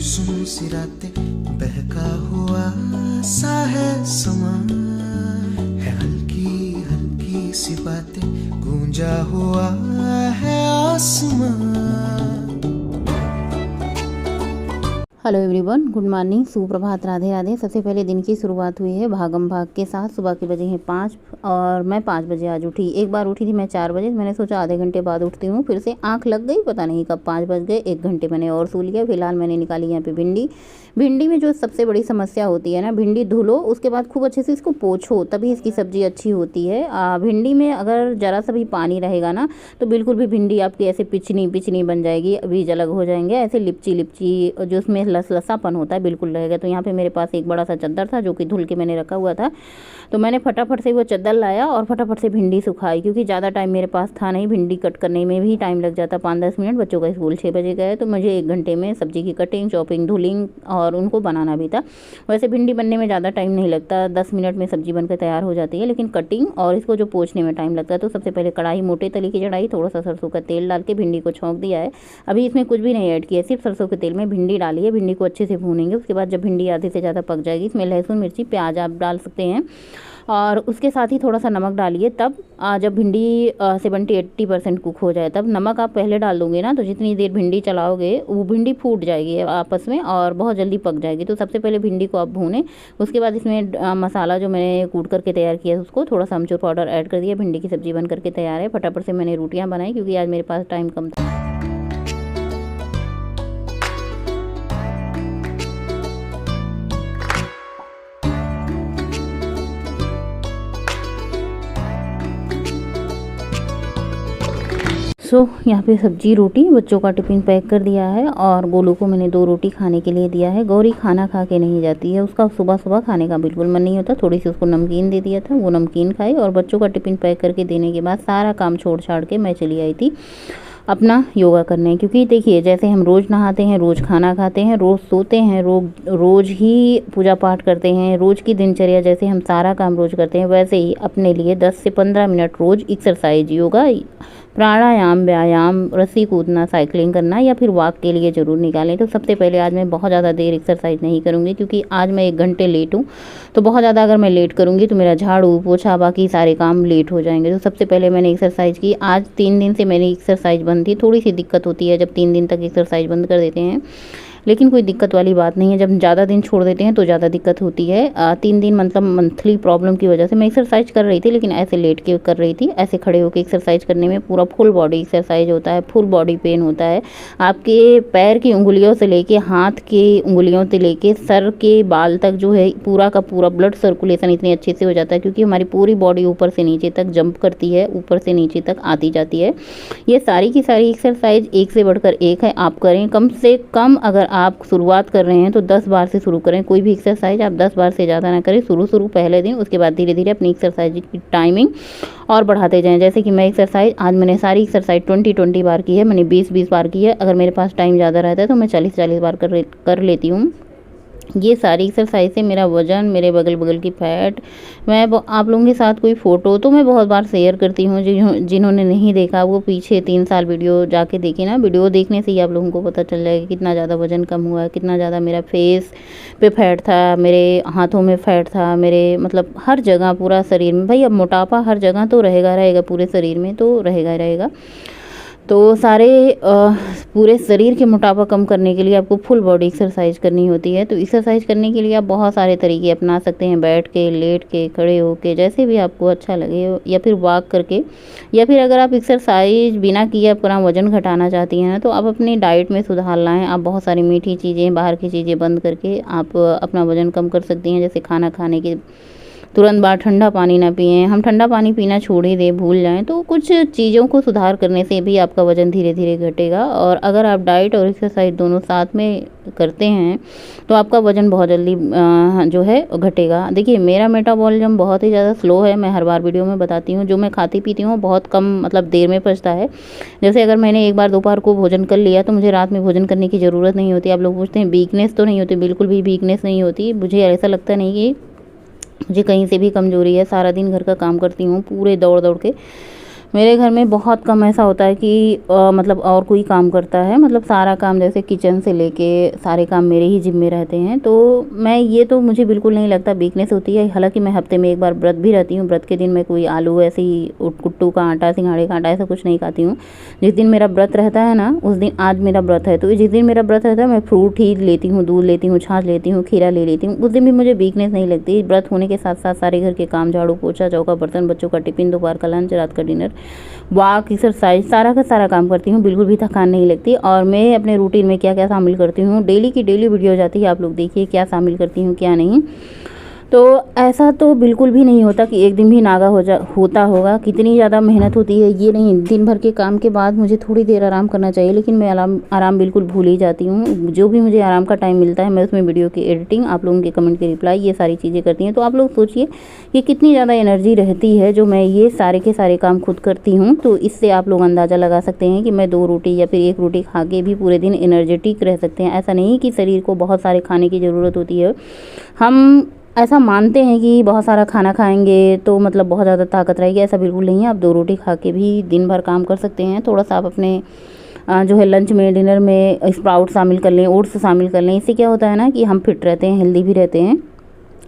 सुन सी रातें बहका हुआ सा है समा, है हल्की हल्की सी बातें गूंजा हुआ है आसमां। हेलो एवरीवन, गुड मॉर्निंग, सुप्रभात, राधे राधे। सबसे पहले दिन की शुरुआत हुई है भागम भाग के साथ। सुबह के बजे हैं 5 और मैं 5 बजे आज उठी। एक बार उठी थी मैं 4 बजे, मैंने सोचा आधे घंटे बाद उठती हूँ, फिर से आंख लग गई, पता नहीं कब 5 बज गए। 1 घंटे मैंने और सो लिया। फिलहाल मैंने निकाली यहाँ पे भिंडी में जो सबसे बड़ी समस्या होती है ना, भिंडी धुलो, उसके बाद खूब अच्छे से इसको पोछो, तभी इसकी सब्ज़ी अच्छी होती है। भिंडी में अगर ज़रा सा भी पानी रहेगा ना तो बिल्कुल भी भिंडी आपकी ऐसे पिचनी बन जाएगी, बीज अलग हो जाएंगे, ऐसे लिपची जो उसमें लसापन होता है बिल्कुल रहेगा। तो यहाँ पे मेरे पास एक बड़ा सा चद्दर था जो कि धुल के मैंने रखा हुआ था, तो मैंने फटाफट से वो चद्दर लाया और फटाफट से भिंडी सुखाई, क्योंकि ज़्यादा टाइम मेरे पास था नहीं। भिंडी कट करने में भी टाइम लग जाता 5-10 मिनट। बच्चों का स्कूल 6 बजे गए तो मुझे 1 घंटे में सब्ज़ी की कटिंग, चॉपिंग, धुलिंग और उनको बनाना भी था। वैसे भिंडी बनने में ज़्यादा टाइम नहीं लगता, 10 मिनट में सब्ज़ी बनकर तैयार हो जाती है, लेकिन कटिंग और इसको जो पोंछने में टाइम लगता है। तो सबसे पहले कढ़ाई मोटे तले की चढ़ाई, थोड़ा सा सरसों का तेल डाल के भिंडी को छौंक दिया है। अभी इसमें कुछ भी नहीं ऐड किया, सिर्फ सरसों के तेल में भिंडी डाली है। भिंडी को अच्छे से भूनेंगे। उसके बाद जब भिंडी आधे से ज़्यादा पक जाएगी, इसमें लहसुन, मिर्ची, प्याज आप डाल सकते हैं और उसके साथ ही थोड़ा सा नमक डालिए। तब जब भिंडी 70-80% कुक हो जाए, तब नमक आप पहले डाल दोगे ना, तो जितनी देर भिंडी चलाओगे वो भिंडी फूट जाएगी आपस में और बहुत जल्दी पक जाएगी। तो सबसे पहले भिंडी को आप भूनें। उसके बाद इसमें मसाला जो मैंने कूट करके तैयार किया है उसको, थोड़ा सा अमचूर पाउडर ऐड कर दिया। भिंडी की सब्ज़ी बन करके तैयार है। फटाफट से मैंने रोटियाँ बनाई क्योंकि आज मेरे पास टाइम कम था। यहाँ पे सब्जी, रोटी, बच्चों का टिफ़िन पैक कर दिया है और गोलू को मैंने 2 रोटी खाने के लिए दिया है। गौरी खाना खा के नहीं जाती है, उसका सुबह सुबह खाने का बिल्कुल मन नहीं होता। थोड़ी सी उसको नमकीन दे दिया था, वो नमकीन खाई और बच्चों का टिफ़िन पैक करके देने के बाद सारा काम छोड़ छाड़ के मैं चली आई थी अपना योगा करने। क्योंकि देखिए, जैसे हम रोज़ नहाते हैं, रोज़ खाना खाते हैं, रोज़ सोते हैं, रोज़ ही पूजा पाठ करते हैं, रोज़ की दिनचर्या जैसे हम सारा काम रोज़ करते हैं, वैसे ही अपने लिए 10 से 15 मिनट रोज़ एक्सरसाइज, योगा, प्राणायाम, व्यायाम, रस्सी कूदना, साइकिलिंग करना या फिर वॉक के लिए ज़रूर निकालें। तो सबसे पहले आज मैं बहुत ज़्यादा देर एक्सरसाइज नहीं करूँगी, क्योंकि आज मैं 1 घंटे लेट हूँ। तो बहुत ज़्यादा अगर मैं लेट करूँगी तो मेरा झाड़ू पोछा बाकी सारे काम लेट हो जाएंगे। तो सबसे पहले मैंने एक्सरसाइज की। आज 3 दिन से मेरी एक्सरसाइज बंद थी। थोड़ी सी दिक्कत होती है जब 3 दिन तक एक्सरसाइज बंद कर देते हैं, लेकिन कोई दिक्कत वाली बात नहीं है। जब ज़्यादा दिन छोड़ देते हैं तो ज़्यादा दिक्कत होती है। 3 दिन मतलब मंथली प्रॉब्लम की वजह से मैं एक्सरसाइज कर रही थी, लेकिन ऐसे लेट के कर रही थी। ऐसे खड़े होकर एक्सरसाइज करने में पूरा फुल बॉडी एक्सरसाइज होता है, फुल बॉडी पेन होता है। आपके पैर की उंगलियों से लेके हाथ की उंगलियों से लेके सर के बाल तक जो है पूरा का पूरा ब्लड सर्कुलेशन इतने अच्छे से हो जाता है, क्योंकि हमारी पूरी बॉडी ऊपर से नीचे तक जंप करती है, ऊपर से नीचे तक आती जाती है। ये सारी की सारी एक्सरसाइज एक से बढ़कर एक है। आप करें कम से कम, अगर आप शुरुआत कर रहे हैं तो 10 बार से शुरू करें। कोई भी एक्सरसाइज आप 10 बार से ज़्यादा ना करें शुरू पहले दिन। उसके बाद धीरे धीरे अपनी एक्सरसाइज की टाइमिंग और बढ़ाते जाएं। जैसे कि मैं एक्सरसाइज, आज मैंने सारी एक्सरसाइज 20-20 बार की है, मैंने 20-20 बार की है। अगर मेरे पास टाइम ज़्यादा रहता है तो मैं 40-40 बार कर लेती हूँ। ये सारी एक्सरसाइज से मेरा वज़न, मेरे बगल की फैट, मैं आप लोगों के साथ कोई फ़ोटो तो मैं बहुत बार शेयर करती हूँ। जिन्होंने नहीं देखा वो पीछे 3 साल वीडियो जाके देखें ना। वीडियो देखने से ही आप लोगों को पता चल जाएगा कितना ज़्यादा वज़न कम हुआ है, कितना ज़्यादा मेरा फेस पे फैट था, मेरे हाथों में फैट था, मेरे मतलब हर जगह पूरा शरीर में। भाई अब मोटापा हर जगह तो रहेगा, पूरे शरीर में तो रहेगा। तो सारे पूरे शरीर के मोटापा कम करने के लिए आपको फुल बॉडी एक्सरसाइज करनी होती है। तो एक्सरसाइज करने के लिए आप बहुत सारे तरीके अपना सकते हैं, बैठ के, लेट के, खड़े होके, जैसे भी आपको अच्छा लगे, या फिर वॉक करके, या फिर अगर आप एक्सरसाइज बिना किए अपना वजन घटाना चाहती हैं तो आप अपनी डाइट में सुधार लाएँ। आप बहुत सारी मीठी चीज़ें, बाहर की चीज़ें बंद करके आप अपना वजन कम कर सकती हैं। जैसे खाना खाने के तुरंत बाद ठंडा पानी ना पिएं। हम ठंडा पानी पीना छोड़ ही दें, भूल जाएं, तो कुछ चीज़ों को सुधार करने से भी आपका वज़न धीरे धीरे घटेगा। और अगर आप डाइट और एक्सरसाइज दोनों साथ में करते हैं तो आपका वज़न बहुत जल्दी जो है घटेगा। देखिए, मेरा मेटाबॉलिज्म बहुत ही ज़्यादा स्लो है। मैं हर बार वीडियो में बताती हूँ, जो मैं खाती पीती हूँ बहुत कम मतलब देर में पचता है। जैसे अगर मैंने एक बार दोपहर को भोजन कर लिया तो मुझे रात में भोजन करने की ज़रूरत नहीं होती। आप लोग पूछते हैं वीकनेस तो नहीं होती, बिल्कुल भी वीकनेस नहीं होती। मुझे ऐसा लगता नहीं कि मुझे कहीं से भी कमज़ोरी है। सारा दिन घर का काम करती हूँ पूरे दौड़ दौड़ के, मेरे घर में बहुत कम ऐसा होता है कि मतलब और कोई काम करता है, मतलब सारा काम जैसे किचन से लेके सारे काम मेरे ही जिम्मे रहते हैं। तो मैं ये तो मुझे बिल्कुल नहीं लगता वीकनेस होती है। हालांकि मैं हफ्ते में एक बार व्रत भी रहती हूँ। व्रत के दिन मैं कोई आलू ऐसे ही कुट्टू का आटा, सिंघाड़े का आटा ऐसा कुछ नहीं खाती हूँ। जिस दिन मेरा व्रत रहता है ना, उस दिन आज मेरा व्रत है तो जिस दिन मेरा व्रत रहता है मैं फ्रूट ही लेती हूँ, दूध लेती हूँ, छाछ लेती हूँ, खीरा ले लेती हूँ। उस दिन भी मुझे वीकनेस नहीं लगती। व्रत होने के साथ साथ सारे घर के काम, झाड़ू पोछा, चौका बर्तन, बच्चों का टिफिन, दोपहर का लंच, रात का डिनर, वॉक, एक्सरसाइज, सारा का सारा काम करती हूँ। बिल्कुल भी थकान नहीं लगती। और मैं अपने रूटीन में क्या क्या शामिल करती हूँ, डेली की डेली वीडियो जाती है, आप लोग देखिए क्या शामिल करती हूँ क्या नहीं। तो ऐसा तो बिल्कुल भी नहीं होता कि एक दिन भी नागा होता होगा। कितनी ज़्यादा मेहनत होती है ये नहीं। दिन भर के काम के बाद मुझे थोड़ी देर आराम करना चाहिए, लेकिन मैं आराम बिल्कुल भूल ही जाती हूँ। जो भी मुझे आराम का टाइम मिलता है मैं उसमें वीडियो की एडिटिंग, आप लोगों के कमेंट के रिप्लाई, ये सारी चीज़ें करती हैं। तो आप लोग सोचिए कि कितनी ज़्यादा एनर्जी रहती है जो मैं ये सारे के सारे काम खुद करती हूँ। तो इससे आप लोग अंदाज़ा लगा सकते हैं कि मैं 2 रोटी या फिर 1 रोटी खा के भी पूरे दिन एनर्जेटिक रह सकते हैं। ऐसा नहीं कि शरीर को बहुत सारे खाने की ज़रूरत होती है। हम ऐसा मानते हैं कि बहुत सारा खाना खाएंगे तो मतलब बहुत ज़्यादा ताकत रहेगी, ऐसा बिल्कुल नहीं है। आप 2 रोटी खा के भी दिन भर काम कर सकते हैं। थोड़ा सा आप अपने जो है लंच में, डिनर में स्प्राउट शामिल कर लें, ओट्स शामिल कर लें। इससे क्या होता है ना कि हम फिट रहते हैं, हेल्दी भी रहते हैं।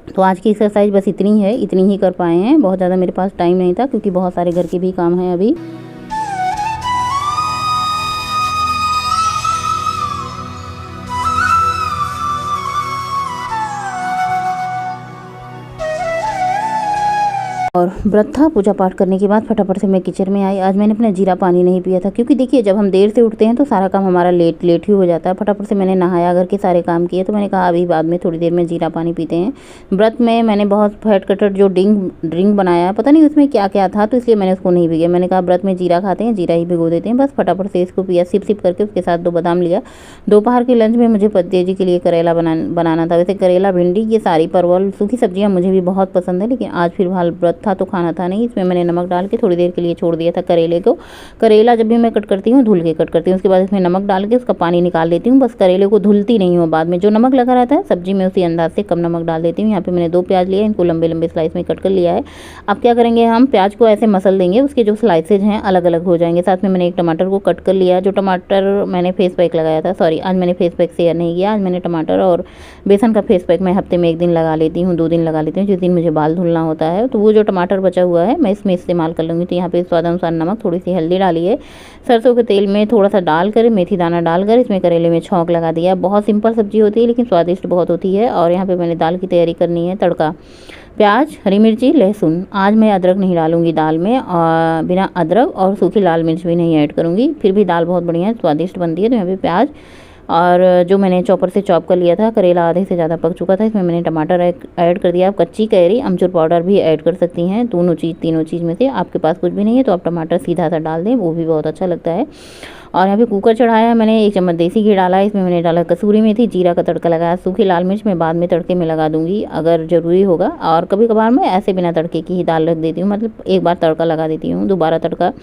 तो आज की एक्सरसाइज बस इतनी है, इतनी ही कर पाए हैं। बहुत ज़्यादा मेरे पास टाइम नहीं था क्योंकि बहुत सारे घर के भी काम हैं अभी। और व्रत था, पूजा पाठ करने के बाद फटाफट से मैं किचन में आई। आज मैंने अपना जीरा पानी नहीं पिया था क्योंकि देखिए जब हम देर से उठते हैं तो सारा काम हमारा लेट लेट ही हो जाता है। फटाफट से मैंने नहाया, घर के सारे काम किए। तो मैंने कहा अभी बाद में थोड़ी देर में जीरा पानी पीते हैं। व्रत में मैंने बहुत फैट कटर जो ड्रिंक बनाया, पता नहीं उसमें क्या क्या था, तो इसलिए मैंने उसको नहीं पिया। मैंने कहा व्रत में जीरा खाते हैं, जीरा ही भिगो देते हैं, बस फटाफट से इसको पिया सिप सिप करके। उसके साथ 2 बादाम लिया। दोपहर के लंच में मुझे पतिया जी के लिए करेला बनाना था। वैसे करेला, भिंडी, ये सारी परवल, सूखी सब्जियाँ मुझे भी बहुत पसंद है, लेकिन आज फिलहाल व्रत था तो खाना था नहीं। इसमें मैंने नमक डाल के थोड़ी देर के लिए छोड़ दिया था करेले को। करेला जब भी मैं कट करती हूँ धुल के कट करती हूँ, उसके बाद इसमें नमक डाल के उसका पानी निकाल देती हूँ। बस करेले को धुलती नहीं हूँ, बाद में जो नमक लगा रहता है सब्जी में उसी अंदाज से कम नमक डाल देती हूँ। यहाँ पे मैंने 2 प्याज लिए, इनको लंबे लंबे स्लाइस में कट कर लिया है। अब क्या करेंगे, हम प्याज को ऐसे मसल देंगे, उसके जो स्लाइसेज हैं अलग अलग हो जाएंगे। साथ में मैंने एक टमाटर को कट कर लिया। जो टमाटर मैंने फेस पैक लगाया था, सॉरी आज मैंने फेस पैक शेयर नहीं किया। आज मैंने टमाटर और बेसन का फेस पैक मैं हफ्ते में 1 दिन लगा लेती हूँ, 2 दिन लगा लेती हूँ, जिस दिन मुझे बाल धुलना होता है। तो वो जो टमाटर बचा हुआ है मैं इसमें इस्तेमाल कर लूँगी। तो यहाँ पे स्वाद अनुसार नमक, थोड़ी सी हल्दी डाली है। सरसों के तेल में थोड़ा सा डालकर, मेथी दाना डालकर इसमें करेले में छौंक लगा दिया। बहुत सिंपल सब्जी होती है लेकिन स्वादिष्ट बहुत होती है। और यहाँ पे मैंने दाल की तैयारी करनी है। तड़का, प्याज, हरी मिर्ची, लहसुन। आज मैं अदरक नहीं डालूंगी दाल में, और बिना अदरक और सूखी लाल मिर्च भी नहीं ऐड करूँगी, फिर भी दाल बहुत बढ़िया स्वादिष्ट बनती है। तो यहाँ पे प्याज और जो मैंने चॉपर से चॉप कर लिया था, करेला आधे से ज़्यादा पक चुका था, इसमें मैंने टमाटर ऐड कर दिया। आप कच्ची कैरी, अमचूर पाउडर भी ऐड कर सकती हैं, दोनों चीज़, तीनों चीज़ में से। आपके पास कुछ भी नहीं है तो आप टमाटर सीधा सा डाल दें, वो भी बहुत अच्छा लगता है। और यहाँ पे कुकर चढ़ाया मैंने, 1 चम्मच देसी घी डाला है, इसमें मैंने डाला कसूरी मेथी, जीरा का तड़का लगाया। सूखी लाल मिर्च मैं बाद में तड़के में लगा दूंगी अगर ज़रूरी होगा। और कभी कभार मैं ऐसे बिना तड़के की ही दाल रख देती हूँ, मतलब एक बार तड़का लगा देती हूँ, दोबारा तड़का।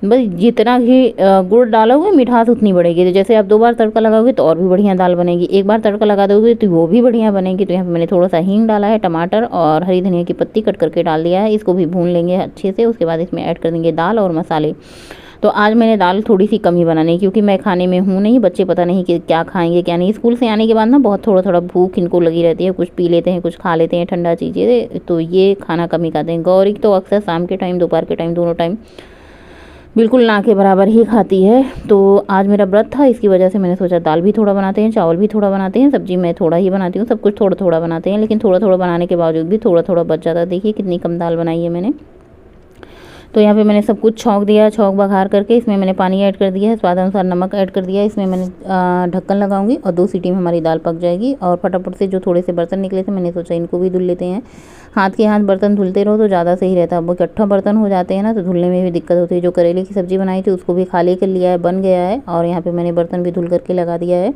बस जितना ही गुड़ डालोगे मिठास उतनी बढ़ेगी। तो जैसे आप 2 बार तड़का लगाओगे तो और भी बढ़िया दाल बनेगी, 1 बार तड़का लगा दोगे तो वो भी बढ़िया बनेगी। तो यहाँ पे मैंने थोड़ा सा हींग डाला है, टमाटर और हरी धनिया की पत्ती कट करके डाल दिया है। इसको भी भून लेंगे अच्छे से। उसके बाद इसमें ऐड कर देंगे दाल और मसाले। तो आज मैंने दाल थोड़ी सी कम ही बनानी, क्योंकि मैं खाने में हूँ नहीं। बच्चे पता नहीं कि क्या खाएंगे क्या नहीं। स्कूल से आने के बाद ना बहुत थोड़ा थोड़ा भूख इनको लगी रहती है, कुछ पी लेते हैं, कुछ खा लेते हैं ठंडा चीज़ें, तो ये खाना कम ही खाते हैं। गौरी तो अक्सर शाम के टाइम, दोपहर के टाइम, दोनों टाइम बिल्कुल ना के बराबर ही खाती है। तो आज मेरा व्रत था, इसकी वजह से मैंने सोचा दाल भी थोड़ा बनाते हैं, चावल भी थोड़ा बनाते हैं, सब्जी मैं थोड़ा ही बनाती हूँ, सब कुछ थोड़ा थोड़ा बनाते हैं। लेकिन थोड़ा थोड़ा बनाने के बावजूद भी थोड़ा थोड़ा बच जाता है। देखिए कितनी कम दाल बनाई है मैंने। तो यहाँ पे मैंने सब कुछ छौंक दिया, छौंक बघार करके इसमें मैंने पानी ऐड कर दिया है, स्वाद अनुसार नमक ऐड कर दिया है। इसमें मैंने ढक्कन लगाऊंगी और 2 सीटी में हमारी दाल पक जाएगी। और फटाफट से जो थोड़े से बर्तन निकले थे मैंने सोचा इनको भी धुल लेते हैं। हाथ के हाथ बर्तन धुलते रहो तो ज़्यादा सही रहता है। वो इकट्ठा बर्तन हो जाते हैं ना तो धुलने में भी दिक्कत होती है। जो करेले की सब्ज़ी बनाई थी उसको भी खाली कर लिया है, बन गया है। और यहाँ पर मैंने बर्तन भी धुल करके लगा दिया है।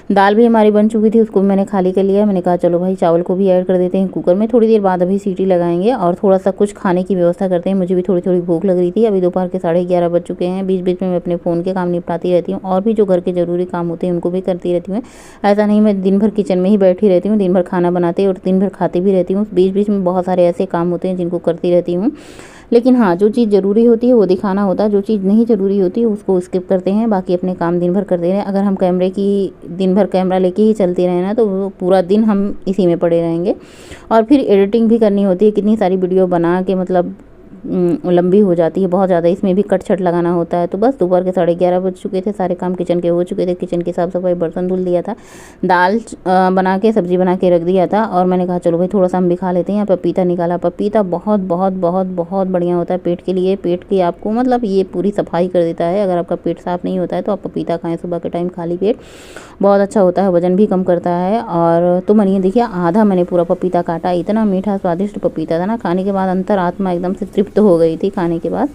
दाल भी हमारी बन चुकी थी, उसको भी मैंने खाली कर लिया। मैंने कहा चलो भाई चावल को भी ऐड कर देते हैं कुकर में, थोड़ी देर बाद अभी सीटी लगाएंगे और थोड़ा सा कुछ खाने की व्यवस्था करते हैं। मुझे भी थोड़ी थोड़ी भूख लग रही थी। अभी दोपहर के 11:30 बज चुके हैं। बीच बीच में मैं अपने फ़ोन के काम निपटाती रहती हूँ और भी जो घर के ज़रूरी काम होते हैं उनको भी करती रहती हूँ। ऐसा नहीं मैं दिन भर किचन में ही बैठी रहती हूँ, दिन भर खाना बनाते और दिन भर खाती भी रहती हूँ। बीच बीच में बहुत सारे ऐसे काम होते हैं जिनको करती रहती हूँ। लेकिन हाँ, जो चीज़ ज़रूरी होती है वो दिखाना होता है, जो चीज़ नहीं ज़रूरी होती है उसको स्किप करते हैं, बाकी अपने काम दिन भर करते रहें। अगर हम दिन भर कैमरा लेके ही चलते रहें ना तो वो पूरा दिन हम इसी में पड़े रहेंगे। और फिर एडिटिंग भी करनी होती है, कितनी सारी वीडियो बना के मतलब लंबी हो जाती है बहुत ज़्यादा, इसमें भी कट छट लगाना होता है। तो बस दोपहर के 11:30 बज चुके थे, सारे काम किचन के हो चुके थे, किचन की साफ़ सफाई, बर्तन धुल दिया था, दाल बना के सब्ज़ी बना के रख दिया था। और मैंने कहा चलो भाई थोड़ा सा हम भी खा लेते हैं। पपीता निकाला, पपीता बहुत बहुत बहुत बहुत बढ़िया होता है पेट के लिए, पेट की आपको मतलब ये पूरी सफाई कर देता है। अगर आपका पेट साफ़ नहीं होता है तो आप पपीता खाएँ सुबह के टाइम खाली पेट, बहुत अच्छा होता है, वज़न भी कम करता है। और तो मैंने देखिए आधा मैंने पूरा पपीता काटा, इतना मीठा स्वादिष्ट पपीता था ना, खाने के बाद अंतरात्मा एकदम से तृप्त हो गई थी खाने के बाद।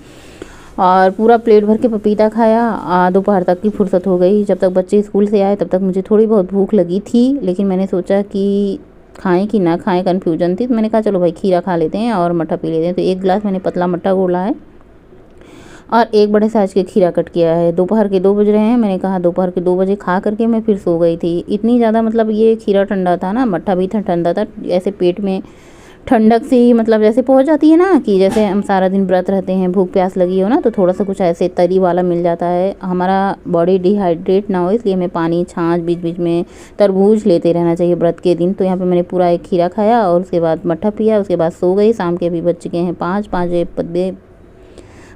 और पूरा प्लेट भर के पपीता खाया। दोपहर तक की फुर्सत हो गई, जब तक बच्चे स्कूल से आए तब तक मुझे थोड़ी बहुत भूख लगी थी, लेकिन मैंने सोचा कि खाएं कि ना खाएं, कन्फ्यूजन थी। तो मैंने कहा चलो भाई खीरा खा लेते हैं और मट्ठा पी लेते हैं। तो 1 गिलास मैंने पतला मट्ठा घोला है और 1 बड़े साइज़ के खीरा कट किया है। दोपहर के 2 बज रहे हैं, मैंने कहा दोपहर के 2 बजे खा करके मैं फिर सो गई थी। इतनी ज़्यादा मतलब ये खीरा ठंडा था ना, मट्ठा भी ठंडा था, ऐसे पेट में ठंडक सी मतलब जैसे पहुंच जाती है ना, कि जैसे हम सारा दिन व्रत रहते हैं, भूख प्यास लगी हो ना, तो थोड़ा सा कुछ ऐसे तरी वाला मिल जाता है, हमारा बॉडी डिहाइड्रेट ना हो, इसलिए हमें पानी छाछ बीच बीच में तरबूज लेते रहना चाहिए व्रत के दिन। तो यहाँ पे मैंने पूरा 1 खीरा खाया और उसके बाद मट्ठा पिया, उसके बाद सो गई। शाम के अभी बज चुके हैं 5 बजे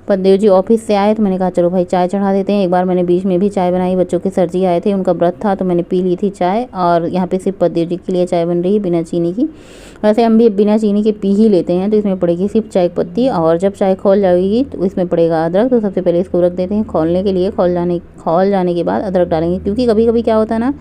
पद्देव जी ऑफिस से आए तो मैंने कहा चलो भाई चाय चढ़ा देते हैं। एक बार मैंने बीच में भी चाय बनाई, बच्चों के सर जी आए थे, उनका व्रत था तो मैंने पी ली थी चाय। और यहाँ पे सिर्फ पद्देव जी के लिए चाय बन रही है बिना चीनी की। वैसे हम भी बिना चीनी के पी ही लेते हैं। तो इसमें पड़ेगी सिर्फ चाय पत्ती, और जब चाय खौल जाएगी तो इसमें पड़ेगा अदरक। तो सबसे पहले इसको रख देते हैं खौलने के लिए, खौल जाने के बाद अदरक डालेंगे, क्योंकि कभी कभी क्या होता है ना,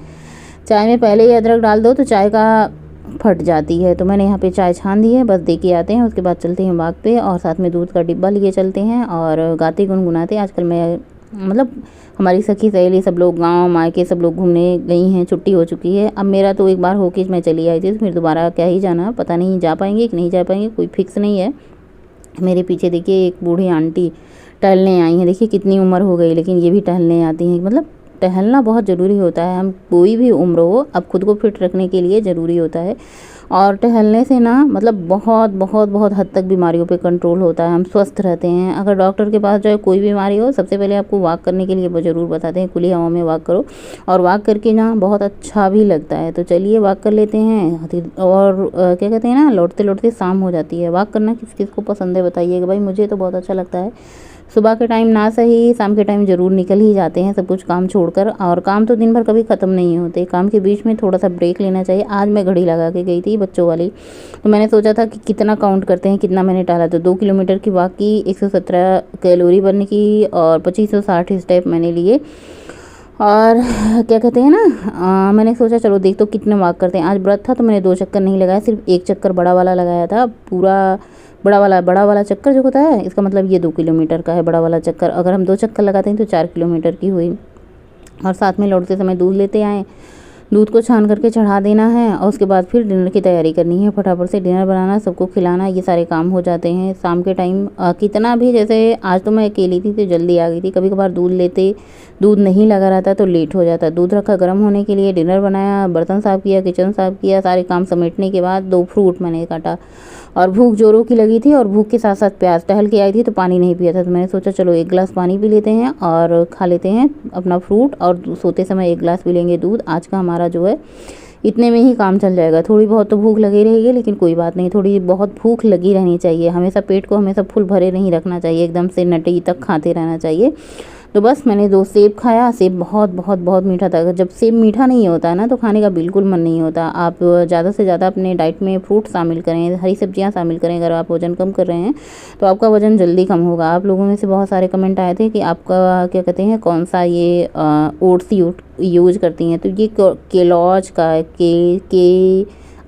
चाय में पहले ही अदरक डाल दो तो चाय का फट जाती है। तो मैंने यहाँ पे चाय छान दी है, बस दे के आते हैं, उसके बाद चलते हैं बाग पे और साथ में दूध का डिब्बा लिए चलते हैं और गाते गुनगुनाते। आजकल मैं मतलब हमारी सखी सहेली सब लोग गांव मायके सब लोग घूमने गई हैं, छुट्टी हो चुकी है। अब मेरा तो एक बार होके मैं चली आई थी, तो फिर दोबारा क्या ही जाना, पता नहीं जा पाएंगे कि नहीं जा पाएंगे, कोई फिक्स नहीं है। मेरे पीछे देखिए एक बूढ़ी आंटी टहलने आई हैं, देखिए कितनी उम्र हो गई लेकिन ये भी टहलने आती हैं। मतलब टहलना बहुत ज़रूरी होता है, हम कोई भी उम्र हो, अब खुद को फिट रखने के लिए ज़रूरी होता है। और टहलने से ना मतलब बहुत बहुत बहुत हद तक बीमारियों पे कंट्रोल होता है, हम स्वस्थ रहते हैं। अगर डॉक्टर के पास जाए कोई बीमारी हो, सबसे पहले आपको वॉक करने के लिए वो ज़रूर बताते हैं, खुली हवा में वॉक करो। और वॉक करके ना बहुत अच्छा भी लगता है। तो चलिए वॉक कर लेते हैं। और क्या कहते हैं ना, लौटते लौटते शाम हो जाती है। वॉक करना किस किस को पसंद है बताइएगा भाई, मुझे तो बहुत अच्छा लगता है। सुबह के टाइम ना सही, शाम के टाइम ज़रूर निकल ही जाते हैं सब कुछ काम छोड़कर। और काम तो दिन भर कभी ख़त्म नहीं होते, काम के बीच में थोड़ा सा ब्रेक लेना चाहिए। आज मैं घड़ी लगा के गई थी बच्चों वाली, तो मैंने सोचा था कि कितना काउंट करते हैं, कितना मैंने टाला। तो 2 किलोमीटर की वॉक की, 117 कैलोरी बर्न की और 2560 स्टेप मैंने लिए। और क्या कहते हैं ना, मैंने सोचा चलो देख तो कितने वॉक करते हैं। आज व्रत था तो मैंने 2 चक्कर नहीं लगाया, सिर्फ 1 चक्कर बड़ा वाला लगाया था। पूरा बड़ा वाला चक्कर जो होता है, इसका मतलब ये 2 किलोमीटर का है बड़ा वाला चक्कर। अगर हम 2 चक्कर लगाते हैं तो 4 किलोमीटर की हुई। और साथ में लौटते समय दूध लेते आए, दूध को छान करके चढ़ा देना है और उसके बाद फिर डिनर की तैयारी करनी है। फटाफट से डिनर बनाना, सबको खिलाना, ये सारे काम हो जाते हैं शाम के टाइम। कितना भी, जैसे आज तो मैं अकेली थी तो जल्दी आ गई थी, कभी कभार दूध नहीं लगा रहता तो लेट हो जाता। दूध रखा गर्म होने के लिए, डिनर बनाया, बर्तन साफ़ किया, किचन साफ़ किया, सारे काम समेटने के बाद 2 फ्रूट मैंने काटा। और भूख जोरों की लगी थी और भूख के साथ साथ प्यास, टहल के आई थी तो पानी नहीं पिया था, तो मैंने सोचा चलो 1 गिलास पानी पी लेते हैं और खा लेते हैं अपना फ्रूट। और सोते समय 1 गिलास पी लेंगे दूध। आज का हमारा जो है इतने में ही काम चल जाएगा। थोड़ी बहुत तो भूख लगी रहेगी लेकिन कोई बात नहीं, थोड़ी बहुत भूख लगी रहनी चाहिए। हमेशा पेट को हमेशा फुल भरे नहीं रखना चाहिए, एकदम से नटी तक खाते रहना चाहिए। तो बस मैंने 2 सेब खाया। सेब बहुत बहुत बहुत मीठा था। जब सेब मीठा नहीं होता है ना तो खाने का बिल्कुल मन नहीं होता। आप ज़्यादा से ज़्यादा अपने डाइट में फ्रूट शामिल करें, हरी सब्जियां शामिल करें। अगर आप वज़न कम कर रहे हैं तो आपका वज़न जल्दी कम होगा। आप लोगों में से बहुत सारे कमेंट आए थे कि आपका क्या कहते हैं कौन सा ये ओट्स यूज करती हैं। तो ये केलॉज का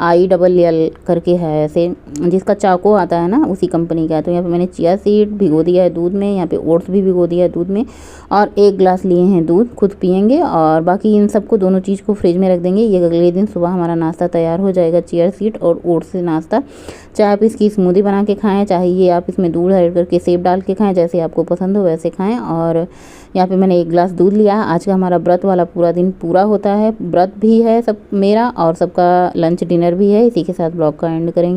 KILL करके है ऐसे, जिसका चाको आता है ना उसी कंपनी का है। तो यहाँ पे मैंने चिया सीड भिगो दिया है दूध में, यहाँ पे ओट्स भी भिगो दिया है दूध में और 1 गिलास लिए हैं दूध, खुद पियेंगे। और बाकी इन सबको दोनों चीज़ को फ्रिज में रख देंगे। ये अगले दिन सुबह हमारा नाश्ता तैयार हो जाएगा, चिया सीड और ओट्स से नाश्ता। चाहे आप इसकी स्मूदी बना के खाएँ, चाहे ये आप इसमें दूध ऐड करके सेब डाल के खाएँ, जैसे आपको पसंद हो वैसे खाएँ। और यहाँ पे मैंने 1 गिलास दूध लिया। आज का हमारा व्रत वाला पूरा दिन पूरा होता है, व्रत भी है सब मेरा और सबका लंच डिनर भी है। इसी के साथ ब्लॉग का एंड करेंगे।